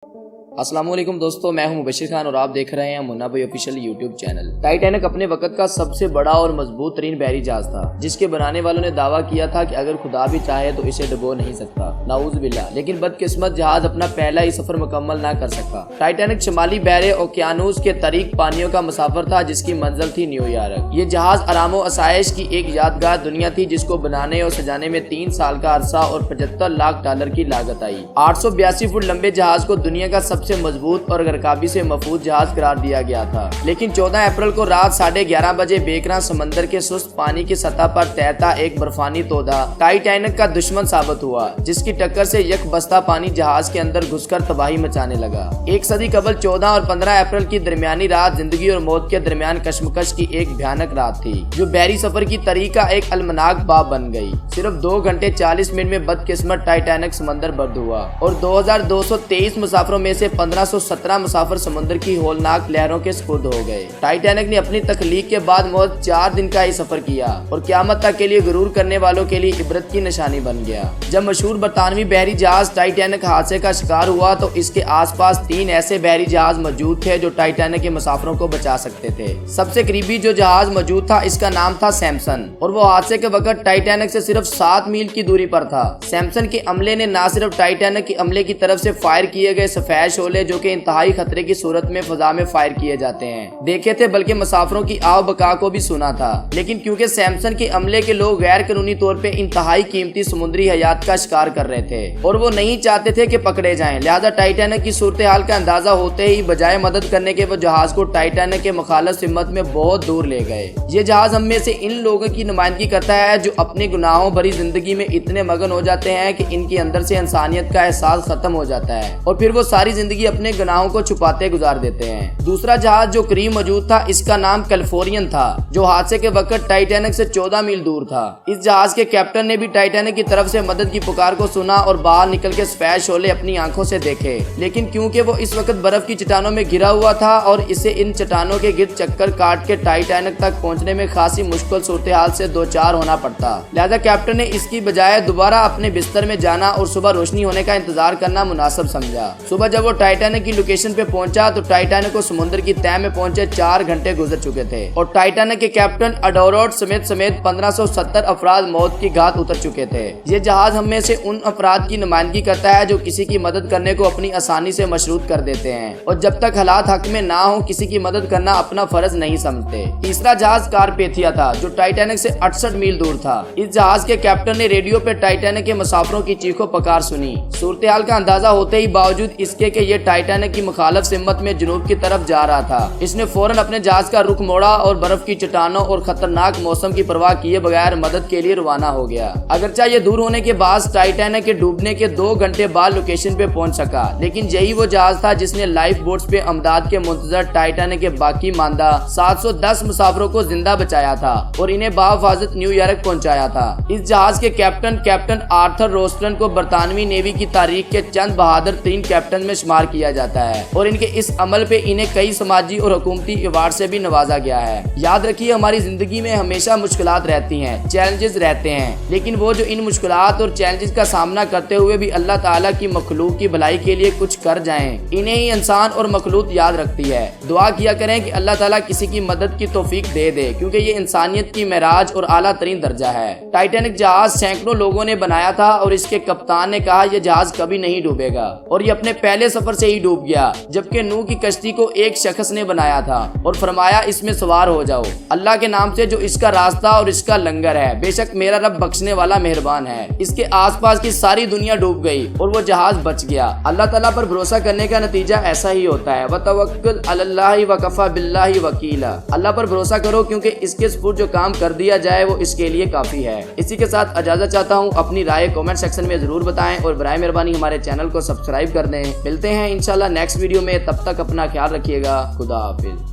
अस्सलाम वालेकुम दोस्तों, मैं हूं मुबशिर खान और आप देख रहे हैं मुन्ना भाई ऑफिशियल यूट्यूब चैनल। टाइटैनिक अपने वक्त का सबसे बड़ा और मजबूत तरीन बहरी जहाज था, जिसके बनाने वालों ने दावा किया था कि अगर खुदा भी चाहे तो इसे डुबो नहीं सकता, नाउज़ बिल्लाह। लेकिन बदकिस्मत जहाज अपना पहला ही सफर मुकम्मल ना कर सका। टाइटैनिक शिमाली बहरे ओकियानूस के तरीक पानियों का मुसाफिर था, जिसकी मंजिल थी न्यूयॉर्क। ये जहाज आरामो आसाइश की एक यादगार दुनिया थी, जिसको बनाने और सजाने में 3 साल का अरसा और 75 लाख डॉलर की लागत आई। 882 फुट लंबे जहाज को दुनिया का सबसे मजबूत और गरकाबी से महफूज जहाज करार दिया गया था। लेकिन 14 अप्रैल को रात 11:30 बजे बेकरां समंदर के सुस्त पानी की सतह पर तैरता एक बर्फानी तोदा टाइटैनिक का दुश्मन साबित हुआ, जिसकी टक्कर से यकबस्ता पानी जहाज के अंदर घुसकर तबाही मचाने लगा। एक सदी कबल 14 और 15 अप्रैल की दरमियानी रात जिंदगी और मौत के दरमियान कशमकश की एक भयानक रात थी, जो बहरी सफर की तरीक का एक अलमनाक बाब बन गई। सिर्फ 2 घंटे 40 मिनट में बदकिस्मत टाइटैनिक समंदर बर्द हुआ और 2223 मुसाफिरों में से 1517 मुसाफिर समुद्र की होलनाक लहरों के सुपुर्द हो गए। टाइटैनिक ने अपनी तख्लीक के बाद मौत 4 दिन का ही सफर किया और क़यामत तक के लिए गुरूर करने वालों के लिए इबरत की निशानी बन गया। जब मशहूर बरतानवी बहरी जहाज टाइटैनिक हादसे का शिकार हुआ तो इसके आसपास 3 ऐसे बहरी जहाज मौजूद थे जो टाइटैनिक के मुसाफिरों को बचा सकते थे। सबसे करीबी जो जहाज मौजूद था, इसका नाम था सैमसन, और वो हादसे के वक्त टाइटैनिक से सिर्फ 7 मील की दूरी पर था। सैमसन के अमले ने न सिर्फ टाइटैनिक के अमले की तरफ से फायर किए गए सफेद शोले, जो कि इंतहाई खतरे की सूरत में फजा में फायर किए जाते हैं, देखे थे, बल्कि मुसाफिरों की आओ बका को भी सुना था। लेकिन क्योंकि सैमसन के अमले के लोग गैर कानूनी तौर पे इंतहाई कीमती समुद्री हयात का शिकार कर रहे थे और वो नहीं चाहते थे कि पकड़े जाएं, लिहाजा टाइटैनिक की सूरत हाल का अंदाजा होते ही बजाय मदद करने के वो जहाज को टाइटैनिक के मुखालिफ सिमत में बहुत दूर ले गए। ये जहाज हम में से इन लोगों की नुमाइंदगी करता है जो अपने गुनाहों भरी जिंदगी में इतने मगन हो जाते हैं कि इनके अंदर से इंसानियत का एहसास खत्म हो जाता है और फिर वो सारी जिंदगी अपने गुनाहों को छुपाते गुजार देते हैं। दूसरा जहाज जो करीब मौजूद था, इसका नाम कैलिफोर्नियन था, जो हादसे के वक्त टाइटैनिक से 14 मील दूर था। इस जहाज के कैप्टन ने भी टाइटैनिक की तरफ से मदद की पुकार को सुना और बाहर निकल के सफेद शोले अपनी आंखों से देखे। लेकिन क्योंकि वो इस वक्त बर्फ की चट्टानों में घिरा हुआ था और इसे इन चट्टानों के गिर्द चक्कर काट के टाइटैनिक तक पहुंचने में खासी मुश्किल सूरत हाल से 2-4 होना पड़ता, लिहाजा कैप्टन ने इसकी बजाय दोबारा अपने बिस्तर में जाना और सुबह रोशनी होने का इंतजार करना मुनासिब समझा। सुबह जब वो टाइटैनिक की लोकेशन पे पहुंचा तो टाइटैनिक को समुद्र की तह में पहुंचे 4 घंटे गुजर चुके थे और टाइटैनिक के कैप्टन अडोरोड समेत 1570 अफराद मौत की घात उतर चुके थे। ये जहाज हम में से उन अफराद की नुमाइंदगी करता है जो किसी की मदद करने को अपनी आसानी से मशरूत कर देते हैं और जब तक हालात हक में ना हो किसी की मदद करना अपना फर्ज नहीं समझते। तीसरा जहाज कारपेथिया था, जो टाइटैनिक से 68 मील दूर था। इस जहाज के कैप्टन ने रेडियो पे टाइटैनिक के मुसाफिरों की चीखों पुकार सुनी। सूरत हाल का अंदाजा होते ही बावजूद इसके कि ये टाइटैनिक की मुखालिफ सिमत में जुनूब की तरफ जा रहा था, इसने फौरन अपने जहाज का रुख मोड़ा और बर्फ की चट्टानों और खतरनाक मौसम की परवाह किए बगैर मदद के लिए रवाना हो गया। अगरचे ये दूर होने के बाद टाइटैनिक के डूबने के 2 घंटे बाद लोकेशन पे पहुंच सका, लेकिन यही वो जहाज था जिसने लाइफ बोट्स पे अमदाद के मुंतजर टाइटैनिक के बाकी मानदा 710 मुसाफिरों को जिंदा बचाया था और इन्हें बाहिफाजत न्यूयॉर्क पहुंचाया था। इस जहाज के कैप्टन आर्थर रोस्टन को बरतानवी नेवी की तारीख के चंद बहादुर 3 कैप्टन में शुमार किया जाता है और इनके इस अमल पे इन्हें कई समाजी और हुकूमती अवार्ड से भी नवाजा गया है। याद रखिए, हमारी जिंदगी में हमेशा मुश्किलात रहती हैं, चैलेंजेस रहते हैं, लेकिन वो जो इन मुश्किलात और चैलेंजेस का सामना करते हुए भी अल्लाह ताला की मखलूक की भलाई के लिए कुछ कर जाएं, इन्हें ही इंसान और मखलूक याद रखती है। दुआ किया करें कि अल्लाह ताला किसी की मदद की तौफीक दे दे, क्योंकि ये इंसानियत की मेराज और आला तरीन दर्जा है। टाइटैनिक जहाज सैकड़ों लोगों ने बनाया था और इसके कप्तान ने कहा यह जहाज कभी नहीं डूबेगा और ये अपने पहले सफर से ही डूब गया, जबकि नूह की कश्ती को एक शख्स ने बनाया था और फरमाया इसमें सवार हो जाओ अल्लाह के नाम से जो इसका रास्ता और इसका लंगर है, बेशक मेरा रब बख्शने वाला मेहरबान है। इसके आसपास की सारी दुनिया डूब गई और वो जहाज बच गया। अल्लाह ताला पर भरोसा करने का नतीजा ऐसा ही होता है। वतवक्कुल अलल्लाहि वकफा बिल्लाहि वकीला। अल्लाह पर भरोसा करो, क्योंकि इसके सपुर्द जो काम कर दिया जाए वो इसके लिए काफी है। इसी के साथ इजाजत चाहता हूँ, अपनी राय कमेंट सेक्शन में जरूर बताएं और बराए मेहरबानी हमारे चैनल को सब्सक्राइब कर दें। मिलते हैं इंशाल्लाह नेक्स्ट वीडियो में, तब तक अपना ख्याल रखिएगा। खुदा हाफिज।